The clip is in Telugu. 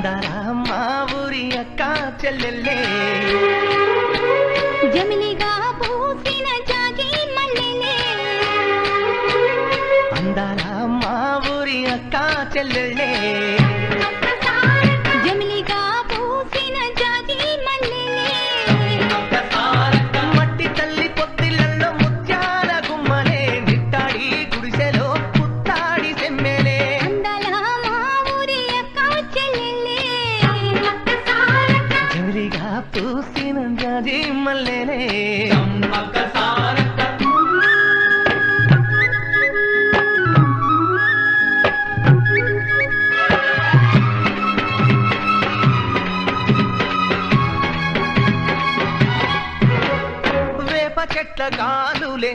అందాల మా ఊరి అక్క చెల్లెల్లే జమిలిగా పూసిన జాజి మల్లెలే అందాల మా ఊరి అక్క చెల్లెల్లే జమిలిగా పూసిన జాజి మల్లెలే మట్టి తల్లి పొత్తిళ్ళల్లో ముత్యాల గుమ్మలే నిట్టాడి గుడిసెలో పుత్తాడి సెమ్మెలే అందాల మా ఊరి అక్క చెల్లెలే జమిలిగా పూసిన జాజి మల్లెలే వేప చెట్ల గాలులే